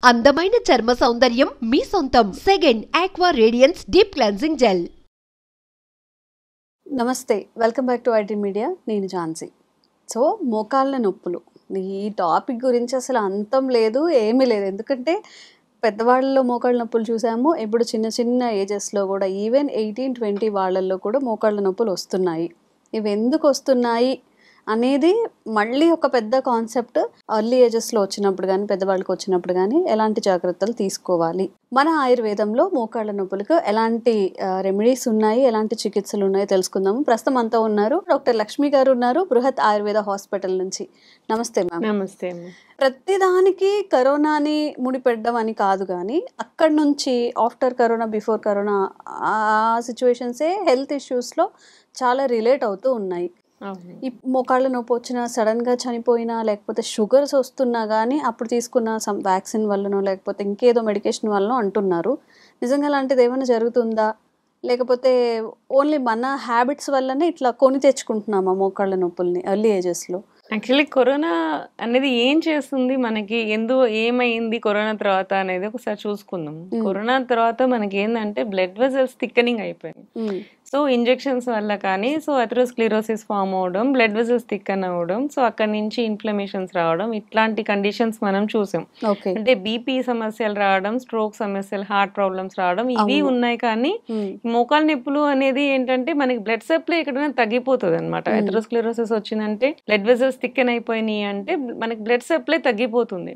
అందమైన చర్మ సౌందర్యం మీ సొంతం. Second aqua radiance deep cleansing gel. నమస్తే, welcome back to IT media. నేను ఝాన్సీ. సో మోకాళ్ళ నొప్పులు, ఈ టాపిక్ గురించి అసలు అంతం లేదు, ఏమీ లేదు. ఎందుకంటే పెద్దవాళ్ళలో మోకాళ్ళ నొప్పులు చూసాము, ఇప్పుడు చిన్న చిన్న ఏజెస్లో కూడా ఈవెన్ 18-20 వాళ్ళల్లో కూడా మోకాళ్ళ నొప్పులు వస్తున్నాయి. ఇవి ఎందుకు వస్తున్నాయి అనేది మళ్ళీ ఒక పెద్ద కాన్సెప్ట్. ఎర్లీ ఏజెస్లో వచ్చినప్పుడు కానీ పెద్దవాళ్ళకి వచ్చినప్పుడు కానీ ఎలాంటి జాగ్రత్తలు తీసుకోవాలి, మన ఆయుర్వేదంలో మోకాళ్ళ నొప్పులకు ఎలాంటి రెమెడీస్ ఉన్నాయి, ఎలాంటి చికిత్సలు ఉన్నాయో తెలుసుకుందాము. ప్రస్తుతం అంతా ఉన్నారు డాక్టర్ లక్ష్మి గారు ఉన్నారు, బృహత్ ఆయుర్వేద హాస్పిటల్ నుంచి. నమస్తే మ్యామ్. నమస్తే. ప్రతిదానికి కరోనాని ముడిపెట్టడం అని కాదు, కానీ అక్కడ నుంచి ఆఫ్టర్ కరోనా, బిఫోర్ కరోనా ఆ సిచ్యువేషన్సే హెల్త్ ఇష్యూస్లో చాలా రిలేట్ అవుతూ ఉన్నాయి. ఈ మోకాళ్ళ నొప్పి వచ్చినా, సడన్గా చనిపోయినా, లేకపోతే షుగర్స్ వస్తున్నా కానీ అప్పుడు తీసుకున్న సమ్ వ్యాక్సిన్ వల్లనో లేకపోతే ఇంకేదో మెడికేషన్ వల్లనో అంటున్నారు. నిజంగా అలాంటిది ఏమైనా జరుగుతుందా, లేకపోతే ఓన్లీ మన హ్యాబిట్స్ వల్లనే ఇట్లా కొని తెచ్చుకుంటున్నామా మోకాళ్ళ నొప్పుల్ని ఎర్లీ ఏజెస్లో? యాక్చువల్లీ కరోనా అనేది ఏం చేస్తుంది మనకి, ఏమైంది కరోనా తర్వాత అనేది ఒకసారి చూసుకుందాం. కరోనా తర్వాత మనకి ఏంటంటే బ్లడ్ వెజల్స్ థిక్కనింగ్ అయిపోయింది. సో ఇంజెక్షన్స్ వల్ల కానీ అథెరోస్క్లెరోసిస్ ఫామ్ అవడం, బ్లడ్ వెజల్స్ థిక్కన్ అవ్వడం, సో అక్కడి నుంచి ఇన్ఫ్లమేషన్స్ రావడం, ఇట్లాంటి కండిషన్స్ మనం చూసాం. అంటే బీపీ సమస్యలు రావడం, స్ట్రోక్ సమస్యలు, హార్ట్ ప్రాబ్లమ్స్ రావడం, ఇవి ఉన్నాయి. కానీ మోకాళ్ళ నొప్పులు అనేది ఏంటంటే మనకి బ్లడ్ సప్లై ఎక్కడైనా తగ్గిపోతుంది అనమాట. అథెరోస్క్లెరోసిస్ వచ్చిందంటే బ్లడ్ వెజల్స్ థిక్కన్ అయిపోయినాయి అంటే మనకి బ్లడ్ సప్లై తగ్గిపోతుంది.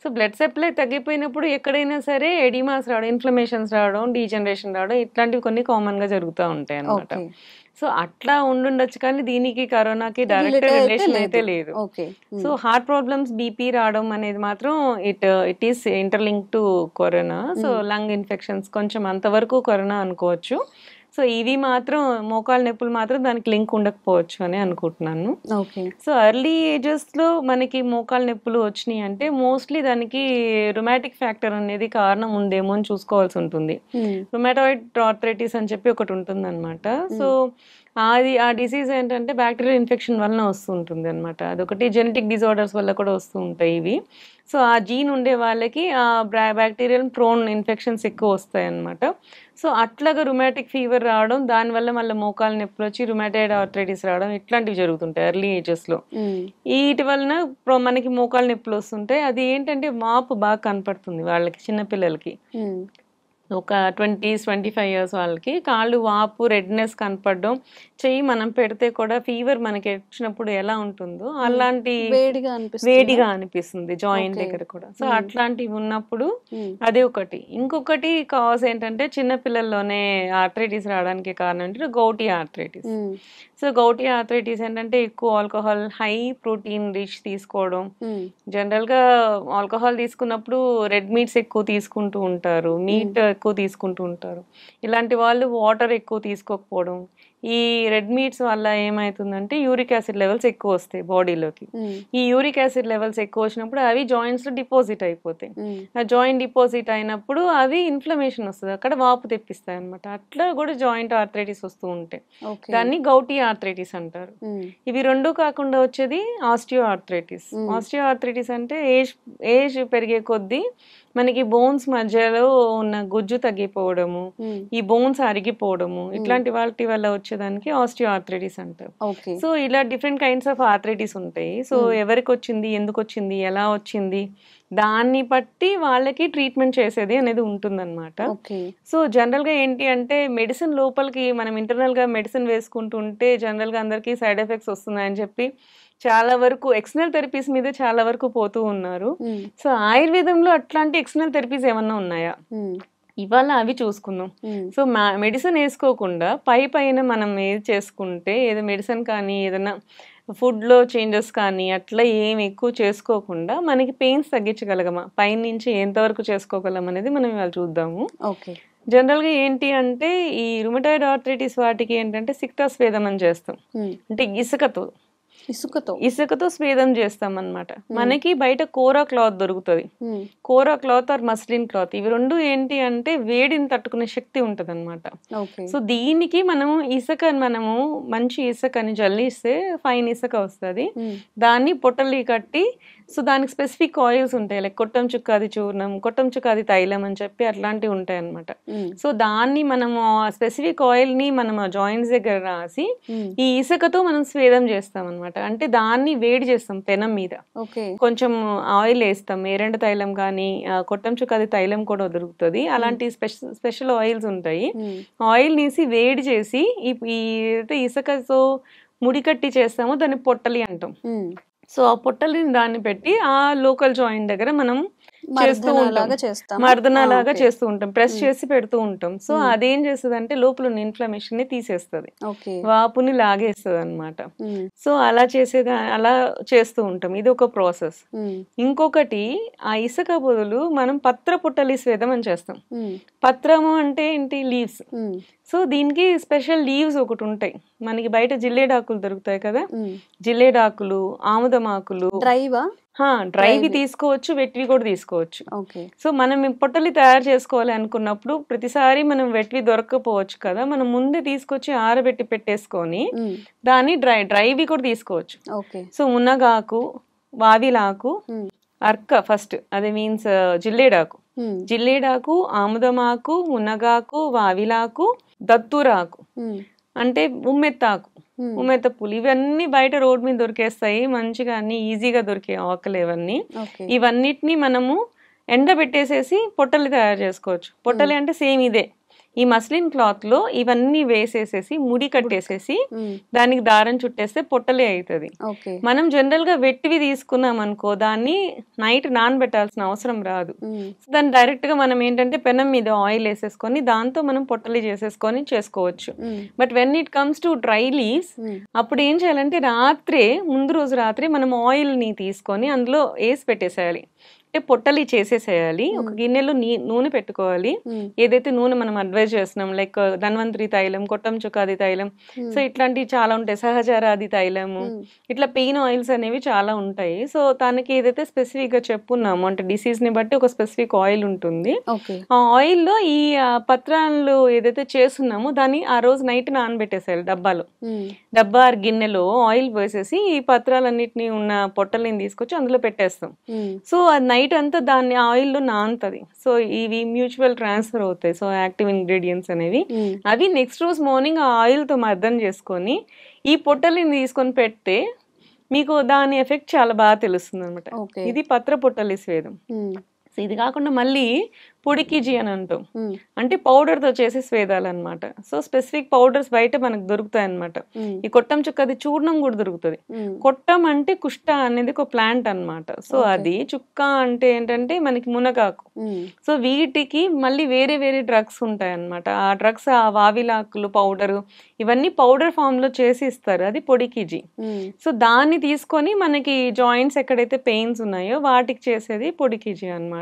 సో బ్లడ్ సప్లై తగ్గిపోయినప్పుడు ఎక్కడైనా సరే ఎడిమాస్ రావడం, ఇన్ఫ్లమేషన్స్ రావడం, డీజనరేషన్ రావడం, ఇట్లాంటివి కొన్ని కామన్ గా జరుగుతూ ఉంటాయి అన్నమాట. సో అట్లా ఉండుండొచ్చు, కానీ దీనికి కరోనాకి డైరెక్ట్ రిలేషన్ అయితే లేదు. సో హార్ట్ ప్రాబ్లమ్స్, బీపీ రావడం అనేది మాత్రం it is interlink to corona. So lung infections కొంచెం అంతవరకు కరోనా అనుకోవచ్చు. సో ఇవి మాత్రం మోకాళ్ళ నొప్పులు మాత్రం దానికి లింక్ ఉండకపోవచ్చు అని అనుకుంటున్నాను. సో ఎర్లీ ఏజెస్లో మనకి మోకాళ్ళ నొప్పులు వచ్చినాయి అంటే మోస్ట్లీ దానికి రుమాటిక్ ఫ్యాక్టర్ అనేది కారణం ఉందేమో అని చూసుకోవాల్సి ఉంటుంది. రుమాటాయిడ్ ఆర్థరైటిస్ అని చెప్పి ఒకటి ఉంటుంది అనమాట. సో ఆ డిసీజ్ ఏంటంటే బ్యాక్టీరియల్ ఇన్ఫెక్షన్ వలన వస్తుంటుంది అనమాట. అదొకటి జెనెటిక్ డిజార్డర్స్ వల్ల కూడా వస్తూ ఉంటాయి ఇవి. సో ఆ జీన్ ఉండే వాళ్ళకి ఆ బ్యాక్టీరియల్ ప్రోన్ ఇన్ఫెక్షన్స్ ఎక్కువ వస్తాయి అన్నమాట. సో అట్లాగా రుమాటిక్ ఫీవర్ రావడం, దానివల్ల మళ్ళీ మోకాళ్ళ నొప్పులు వచ్చి రుమాటాయిడ్ ఆర్థరైటిస్ రావడం, ఇట్లాంటివి జరుగుతుంటాయి ఎర్లీ ఏజెస్లో. వీటి వలన మనకి మోకాళ్ళ నొప్పులు వస్తుంటాయి. అది ఏంటంటే వాపు బాగా కనపడుతుంది వాళ్ళకి, చిన్నపిల్లలకి. ఒక 20-25 years వాళ్ళకి కాళ్ళు వాపు, రెడ్నెస్ కనపడడం, చెయ్యి మనం పెడితే కూడా ఫీవర్ మనకి వచ్చినప్పుడు ఎలా ఉంటుందో అలాంటి వేడిగా అనిపిస్తుంది జాయింట్ దగ్గర కూడా. సో అట్లాంటివి ఉన్నప్పుడు అదే ఒకటి. ఇంకొకటి కాజ్ ఏంటంటే చిన్నపిల్లల్లోనే ఆర్థరైటిస్ రావడానికి కారణం ఏంటంటే gouty arthritis. So gouty arthritis ఏంటంటే ఎక్కువ ఆల్కహాల్, హై ప్రోటీన్ రిచ్ తీసుకోవడం. జనరల్ గా ఆల్కహాల్ తీసుకున్నప్పుడు రెడ్ మీట్స్ ఎక్కువ తీసుకుంటూ ఉంటారు, మీట్ ఎక్కువ తీసుకుంటూ ఉంటారు. ఇలాంటి వాళ్ళు వాటర్ ఎక్కువ తీసుకోకపోవడం, ఈ రెడ్ మీట్స్ వల్ల ఏమవుతుందంటే యూరిక్ యాసిడ్ లెవెల్స్ ఎక్కువ వస్తాయి బాడీలోకి. ఈ యూరిక్ యాసిడ్ లెవెల్స్ ఎక్కువ వచ్చినప్పుడు అవి జాయింట్స్ లో డిపాజిట్ అయిపోతాయి. ఆ జాయింట్ డిపాజిట్ అయినప్పుడు అవి ఇన్ఫ్లమేషన్ వస్తుంది, అక్కడ వాపు తెప్పిస్తాయి అనమాట. అట్లా కూడా జాయింట్ ఆర్థరైటిస్ వస్తూ ఉంటాయి. దాన్ని గౌటీ ఆర్థరైటిస్ అంటారు. ఇవి రెండు కాకుండా వచ్చేది ఆస్టియో ఆర్థరైటిస్. ఆస్టియో ఆర్థరైటిస్ అంటే ఏజ్ పెరిగే కొద్దీ మనకి బోన్స్ మధ్యలో ఉన్న గుజ్జు తగ్గిపోవడము, ఈ బోన్స్ అరిగిపోవడము, ఇట్లాంటి వాటి వల్ల వచ్చేదానికి ఆస్టియో ఆర్థరైటిస్ అంటారు. సో ఇలా డిఫరెంట్ కైండ్స్ ఆఫ్ ఆర్థరైటిస్ ఉంటాయి. సో ఎవరికి వచ్చింది, ఎందుకు వచ్చింది, ఎలా వచ్చింది, దాన్ని బట్టి వాళ్ళకి ట్రీట్మెంట్ చేసేది అనేది ఉంటుందన్నమాట. సో జనరల్ గా ఏంటి అంటే మెడిసిన్ లోపలికి మనం ఇంటర్నల్ గా మెడిసిన్ వేసుకుంటూ ఉంటే జనరల్ గా అందరికి సైడ్ ఎఫెక్ట్స్ వస్తున్నాయని చెప్పి చాలా వరకు ఎక్స్టర్నల్ థెరపీస్ మీద చాలా వరకు పోతూ ఉన్నారు. సో ఆయుర్వేదంలో అట్లాంటి ఎక్స్టర్నల్ థెరపీస్ ఏమన్నా ఉన్నాయా, ఇవాళ అవి చూసుకుందాం. సో మెడిసిన్ వేసుకోకుండా పైన మనం ఏది చేసుకుంటే, ఏదో మెడిసిన్ కానీ ఏదైనా ఫుడ్లో చేంజెస్ కానీ అట్లా ఏం ఎక్కువ చేసుకోకుండా మనకి పెయిన్స్ తగ్గించగలగమా, పైనుంచి ఎంతవరకు చేసుకోగలం అనేది మనం ఇవాళ చూద్దాము. జనరల్గా ఏంటి అంటే ఈ రుమటాయిడ్ ఆర్థరైటిస్ వాటికి ఏంటంటే సిక్తా స్వేదం అని చేస్తాం. అంటే ఇసుకతో స్వేదం చేస్తాం అన్నమాట. మనకి బయట కోరా క్లాత్ దొరుకుతుంది, కోరా క్లాత్ ఆర్ మస్లిన్ క్లాత్. ఇవి రెండు ఏంటి అంటే వేడిని తట్టుకునే శక్తి ఉంటది అనమాట. సో దీనికి మనము మంచి ఇసుకని జల్లిస్తే ఫైన్ ఇసుక వస్తుంది. దాన్ని పొట్టలి కట్టి సో దానికి స్పెసిఫిక్ ఆయిల్స్ ఉంటాయి, లైక్ కొట్టం చుక్కాది చూర్ణం, కొట్టం చుక్కాది తైలం అని చెప్పి అట్లాంటివి ఉంటాయి అనమాట. సో దాన్ని మనము స్పెసిఫిక్ ఆయిల్ ని మనం జాయింట్స్ దగ్గర రాసి ఈ ఇసుకతో మనం స్వేదం చేస్తాం అనమాట. అంటే దాన్ని వేడి చేస్తాం పెనం మీద, కొంచెం ఆయిల్ వేస్తాం, ఎరండు తైలం కానీ కొట్టం చుక్కాది తైలం కూడా దొరుకుతుంది. అలాంటి స్పెషల్ ఆయిల్స్ ఉంటాయి. ఆయిల్ నీసి వేడి చేసి ఈ ఇసుకతో ముడికట్టి చేస్తామో దాన్ని పొట్టలి అంటాం. సో ఆ పొట్టలిని దాన్ని పెట్టి ఆ లోకల్ జాయింట్ దగ్గర మనం చేస్తూ ఉంటాం, మర్దనలాగా చేస్తూ ఉంటాం, ప్రెస్ చేసి పెడుతూ ఉంటాం. సో అదేం చేస్తుంది అంటే లోపల ఉన్న ఇన్ఫ్లమేషన్ ని తీసేస్తుంది, వాపుని లాగేస్తుంది అనమాట. సో అలా అలా చేస్తూ ఉంటాం. ఇది ఒక ప్రాసెస్. ఇంకొకటి, ఆ ఇసుక బదులు మనం పత్ర పుట్టలి స్వేదం అని చేస్తాం. పత్రము అంటే ఏంటి? లీవ్స్. సో దీనికి స్పెషల్ లీవ్స్ ఒకటి ఉంటాయి మనకి, బయట జిల్లేడాకులు దొరుకుతాయి కదా, జిల్లేడాకులు, ఆముదమాకులు, డ్రైవి తీసుకోవచ్చు, వెట్వి కూడా తీసుకోవచ్చు. సో మనం పొట్టలి తయారు చేసుకోవాలి అనుకున్నప్పుడు ప్రతిసారి మనం వెట్వి దొరకకపోవచ్చు కదా, మనం ముందే తీసుకొచ్చి ఆరబెట్టి పెట్టేసుకొని దాన్ని డ్రైవి కూడా తీసుకోవచ్చు. సో మునగాకు, వావిలాకు, అర్క ఫస్ట్, అది మీన్స్ జిల్లేడాకు, జిల్లేడాకు, ఆముదమాకు, మునగాకు, వావిలాకు, దత్తూరాకు అంటే ఉమ్మెత్తాకు, ఉమ్మెత్త పూలు, ఇవన్నీ బయట రోడ్ మీద దొరికేస్తాయి మంచిగా, అన్ని ఈజీగా దొరికే ఆకులు ఇవన్నీ. ఇవన్నిటిని మనము ఎండబెట్టేసేసి పొట్టలు తయారు చేసుకోవచ్చు. పొట్టలి అంటే సేమ్ ఇదే, ఈ మస్లిన్ క్లాత్ లో ఇవన్నీ వేసేసేసి ముడి కట్టేసేసి దానికి దారం చుట్టేస్తే పొట్టలే అవుతుంది. మనం జనరల్ గా వెట్టివి తీసుకున్నాం అనుకో, దాన్ని నైట్ నానబెట్టాల్సిన అవసరం రాదు. దాన్ని డైరెక్ట్ గా మనం ఏంటంటే పెనం మీద ఆయిల్ వేసేసుకొని దాంతో మనం పొట్టలి చేసేసుకొని చేసుకోవచ్చు. But when it comes to dry leaves, అప్పుడు ఏం చేయాలంటే ముందు రోజు రాత్రి మనం ఆయిల్ ని తీసుకొని అందులో వేసి పెట్టేసేయాలి. అంటే పొట్టలి చేసేసేయాలి. ఒక గిన్నెలో నూనె పెట్టుకోవాలి. ఏదైతే నూనె మనం అడ్వైజ్ చేస్తున్నాం, లైక్ ధన్వంతరి తైలం, కొట్టం చుక్కాది తైలం, సో ఇట్లాంటివి చాలా ఉంటాయి, సహచరాది తైలము, ఇట్లా పెయిన్ ఆయిల్స్ అనేవి చాలా ఉంటాయి. సో దానికి ఏదైతే స్పెసిఫిక్ గా చెప్పున్నాము అంటే డిసీజ్ ని బట్టి ఒక స్పెసిఫిక్ ఆయిల్ ఉంటుంది. ఆ ఆయిల్ లో ఈ పత్రాలు ఏదైతే చేస్తున్నామో దాన్ని ఆ రోజు నైట్ నానబెట్టేసేయాలి డబ్బా గిన్నెలో ఆయిల్ వేసేసి ఈ పత్రాలన్నిటిని ఉన్న పొట్టల్ని తీసుకొచ్చి అందులో పెట్టేస్తాం. సో అది నైట్ అంతా దాన్ని ఆయిల్ లో నానుతుంది. సో ఇవి మ్యూచువల్ ట్రాన్స్ఫర్ అవుతాయి. సో యాక్టివ్ ఇంగ్రీడియంట్స్ అనేవి అవి నెక్స్ట్ రోజు మార్నింగ్ ఆ ఆయిల్ తో మర్దన చేసుకొని ఈ పొట్టలిని తీసుకొని పెడితే మీకు దాని ఎఫెక్ట్ చాలా బాగా తెలుస్తుంది అనమాట. ఇది పత్ర పొట్టలి స్వేదం. ఇది కాకుండా మళ్ళీ పొడికిజీ అని అంటాం, అంటే పౌడర్ తో చేసే స్వేదాలు అనమాట. సో స్పెసిఫిక్ పౌడర్స్ బయట మనకు దొరుకుతాయి అనమాట. ఈ కొట్టం చుక్కది చూర్ణం కూడా దొరుకుతుంది. కొట్టం అంటే కుష్ట అనేది ఒక ప్లాంట్ అనమాట. సో అది చుక్క అంటే ఏంటంటే మనకి మునగాకు. సో వీటికి మళ్ళీ వేరే వేరే డ్రగ్స్ ఉంటాయి అనమాట. ఆ డ్రగ్స్, ఆ వావిలాకులు పౌడర్, ఇవన్నీ పౌడర్ ఫామ్ లో చేసి ఇస్తారు, అది పొడికిజీ. సో దాన్ని తీసుకొని మనకి జాయింట్స్ ఎక్కడైతే పెయిన్స్ ఉన్నాయో వాటికి చేసేది పొడికిజీ అనమాట.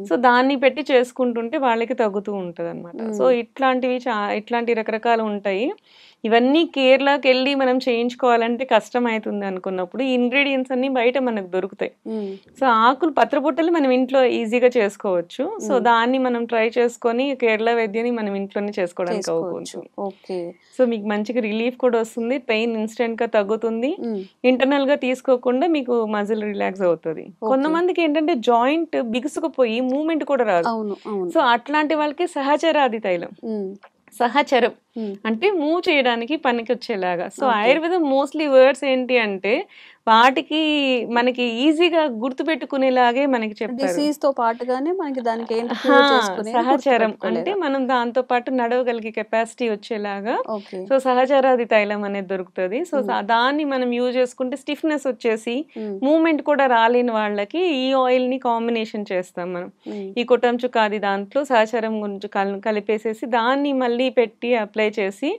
సో దాన్ని పెట్టి చేసుకుంటుంటే వాళ్ళకి తగ్గుతూ ఉంటది అనమాట. సో ఇట్లాంటి రకరకాలు ఉంటాయి. ఇవన్నీ కేరళకి వెళ్ళి మనం చేయించుకోవాలంటే కష్టం అవుతుంది అనుకున్నప్పుడు ఈ ఇంగ్రీడియంట్స్ అన్ని బయట మనకు దొరుకుతాయి. సో ఆకులు, పత్రపుట్టలు మనం ఇంట్లో ఈజీగా చేసుకోవచ్చు. సో దాన్ని మనం ట్రై చేసుకొని కేరళ వైద్యాన్ని మనం ఇంట్లోనే చేసుకోవడానికి అవ్వచ్చు. సో మీకు మంచిగా రిలీఫ్ కూడా వస్తుంది, పెయిన్ ఇన్స్టెంట్ గా తగ్గుతుంది, ఇంటర్నల్ గా తీసుకోకుండా మీకు మజిల్ రిలాక్స్ అవుతుంది. కొంతమందికి ఏంటంటే జాయింట్ బిగుసుకుపోయి మూవ్మెంట్ కూడా రాదు. సో అట్లాంటి వాళ్ళకి సహచరాది తైలం, సహచరం అంటే మూవ్ చేయడానికి పనికి వచ్చేలాగా. సో ఆయుర్వేదం మోస్ట్లీ వర్డ్స్ ఏంటి అంటే వాటికి మనకి ఈజీగా గుర్తు పెట్టుకునేలాగే మనకి చెప్తారు. సహచరం అంటే మనం దాంతో పాటు నడవగలిగే కెపాసిటీ వచ్చేలాగా. సో సహచరాది తైలం అనేది దొరుకుతుంది. సో దాన్ని మనం యూజ్ చేసుకుంటే స్టిఫ్నెస్ వచ్చేసి మూవ్మెంట్ కూడా రాలేని వాళ్ళకి ఈ ఆయిల్ ని కాంబినేషన్ చేస్తాం మనం. ఈ కొట్టం చుక్కాది దాంట్లో సహచరం గురించి కలిపేసేసి దాన్ని మళ్ళీ పెట్టి అప్లై చేసి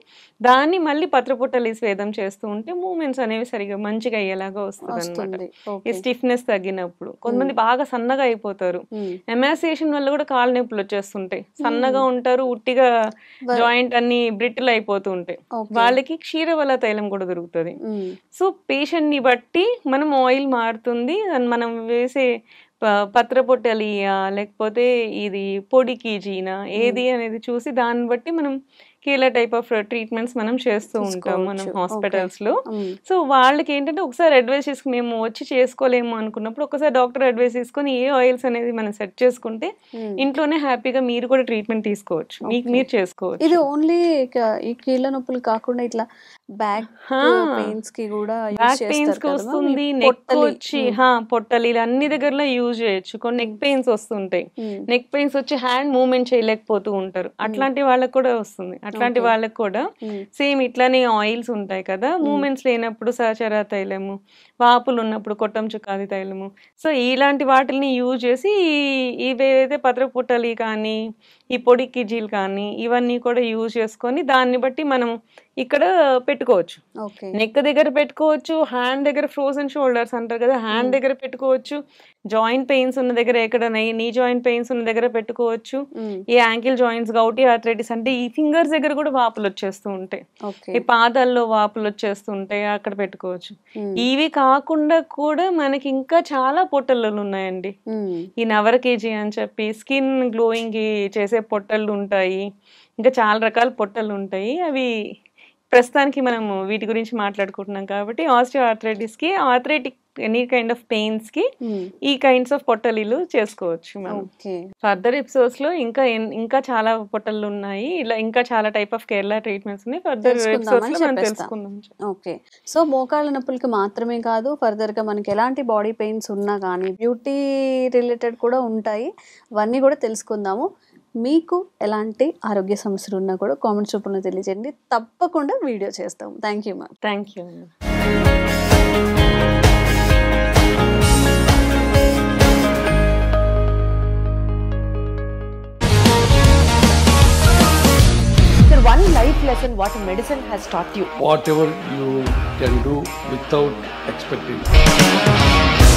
దాన్ని మళ్ళీ పత్రపుట్టలి స్వేదం చేస్తూ ఉంటే మూవ్మెంట్స్ అనేవి సరిగా మంచిగా అయ్యేలాగా వస్తుంది అనమాట. ఈ స్టిఫ్నెస్ తగ్గినప్పుడు కొంతమంది బాగా సన్నగా అయిపోతారు, ఎమాసియేషన్ వల్ల కూడా కాళ్ళ నొప్పులు వచ్చేస్తుంటాయి, సన్నగా ఉంటారు, ఉట్టిగా జాయింట్ అన్ని బ్రిటిల్ అయిపోతూ ఉంటాయి. వాళ్ళకి క్షీరవల తైలం కూడా దొరుకుతుంది. సో పేషెంట్ ని బట్టి మనం ఆయిల్ మారుతుంది, మనం వేసే పత్రపొట్టలియా లేకపోతే ఇది పొడికిజీనా ఏది అనేది చూసి దాన్ని బట్టి మనం కీల టైప్ ఆఫ్ ట్రీట్మెంట్స్ మనం చేస్తూ ఉంటాం మనం హాస్పిటల్స్ లో. సో వాళ్ళకి ఏంటంటే ఒకసారి అడ్వైస్ చేసుకుని మేము వచ్చి చేసుకోలేము అనుకున్నప్పుడు ఒకసారి డాక్టర్ అడ్వైస్ తీసుకొని ఏ ఆయిల్స్ అనేది మనం సెట్ చేసుకుంటే ఇంట్లోనే హ్యాపీగా మీరు కూడా ట్రీట్మెంట్ తీసుకోవచ్చు, మీకు మీరు చేసుకోవచ్చు. ఇది ఓన్లీ ఈ కీళ్ళ నొప్పులు కాకుండా ఇట్లా బ్యాక్ పెయిన్స్ కి కూడా బ్యాక్ పెయిన్స్ కి వస్తుంది, నెక్ వచ్చి పొట్టలు ఇలా అన్ని దగ్గరలో యూజ్ చేయొచ్చు. కొన్ని నెక్ పెయిన్స్ వస్తుంటాయి, నెక్ పెయిన్స్ వచ్చి హ్యాండ్ మూవ్మెంట్ చేయలేకపోతూ ఉంటారు, అట్లాంటి వాళ్ళకి కూడా వస్తుంది. అట్లాంటి వాళ్ళకి కూడా సేమ్ ఇట్లానే ఆయిల్స్ ఉంటాయి కదా, మూమెంట్స్ లేనప్పుడు సహచర తైలము, వాపులు ఉన్నప్పుడు కొట్టం చుక్కాది తైలము. సో ఇలాంటి వాటిని యూజ్ చేసి ఇవేదైతే పత్ర పుట్టలి కానీ ఈ పొడి కిజీలు కానీ ఇవన్నీ కూడా యూజ్ చేసుకొని దాన్ని బట్టి మనం ఇక్కడ పెట్టుకోవచ్చు. నెక్ దగ్గర పెట్టుకోవచ్చు, హ్యాండ్ దగ్గర ఫ్రోజన్ షోల్డర్స్ అంటారు కదా, హ్యాండ్ దగ్గర పెట్టుకోవచ్చు, జాయింట్ పెయిన్స్ ఉన్న దగ్గర ఎక్కడ నీ జాయింట్ పెయిన్స్ ఉన్న దగ్గర పెట్టుకోవచ్చు, ఈ యాంకిల్ జాయింట్స్ గౌటీ ఆర్థరైటిస్ అంటే ఈ ఫింగర్స్ దగ్గర కూడా వాపులు వచ్చేస్తూ ఉంటాయి, ఈ పాదాల్లో వాపులు వచ్చేస్తూ ఉంటాయి, అక్కడ పెట్టుకోవచ్చు. ఇవి కాకుండా కూడా మనకి ఇంకా చాలా పొట్టలు ఉన్నాయండి. ఈ నవర కేజీ అని చెప్పి స్కిన్ గ్లోయింగ్ కి చేసే పొట్టలు ఉంటాయి, ఇంకా చాలా రకాల పొట్టలు ఉంటాయి. అవి ప్రస్తుతానికి మనము వీటి గురించి మాట్లాడుకుంటున్నాం కాబట్టి ఆస్టియో ఆర్థరైటిస్ కి, arthritic any kind of pains కి ఈ కైండ్స్ ఆఫ్ పొట్టలీలు చేసుకోవచ్చు మనం. ఫర్దర్ ఎపిసోడ్స్ లో ఇంకా చాలా పొట్టలు ఉన్నాయి, ఇలా ఇంకా చాలా టైప్ ఆఫ్ కేరళ ట్రీట్మెంట్స్ ఉన్నాయి. ఫర్దర్ ఎపిసోడ్స్ లో మనం తెలుసుకుందాం. ఓకే, సో మోకాళ్ళ నొప్పులకి మాత్రమే కాదు, ఫర్దర్ గా మనకి ఎలాంటి బాడీ పెయిన్స్ ఉన్నా కానీ బ్యూటీ రిలేటెడ్ కూడా ఉంటాయి, అవన్నీ కూడా తెలుసుకుందాము. మీకు ఎలాంటి ఆరోగ్య సమస్యలు ఉన్నా కూడా కామెంట్స్ రూపంలో తెలియజేయండి, తప్పకుండా వీడియో చేస్తాము. Thank you ma'am. Thank you. One life lesson what medicine has taught you. Whatever you can do without expecting.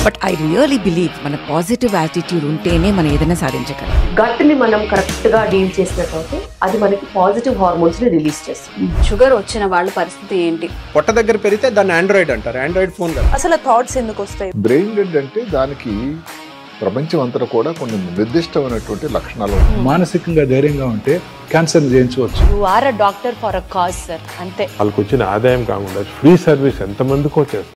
But I really believe మన పాజిటివ్ యాటిట్యూడ్ ఉంటేనే మనం ఏదైనా సాధించగలం. గట్ ని మనం కరెక్ట్ గా డీల్ చేసినట్లయితే అది మనకి పాజిటివ్ హార్మోన్స్ ని రిలీజ్ చేస్తుంది. షుగర్ వచ్చిన వాళ్ళ పరిస్థితి ఏంటి? పొట్ట దగ్గర పెరిగితే దాన్ని ఆండ్రాయిడ్ అంటారు, ఆండ్రాయిడ్ ఫోన్ కదా. అసలు థాట్స్ ఎందుకు వస్తాయి? బ్రెయిన్ డెడ్ అంటే దానికి ప్రపంచం అంతా కూడా కొన్ని నిర్దిష్టమైనటువంటి లక్షణాలు. మానసికంగా ధైర్యంగా ఉంటే క్యాన్సర్ జయించవచ్చు. You are a doctor for a cause sir, అంతే. వాళ్ళకి వచ్చిన ఆదాయం కాకుండా ఫ్రీ సర్వీస్ ఎంతమందికో చేస్తారు.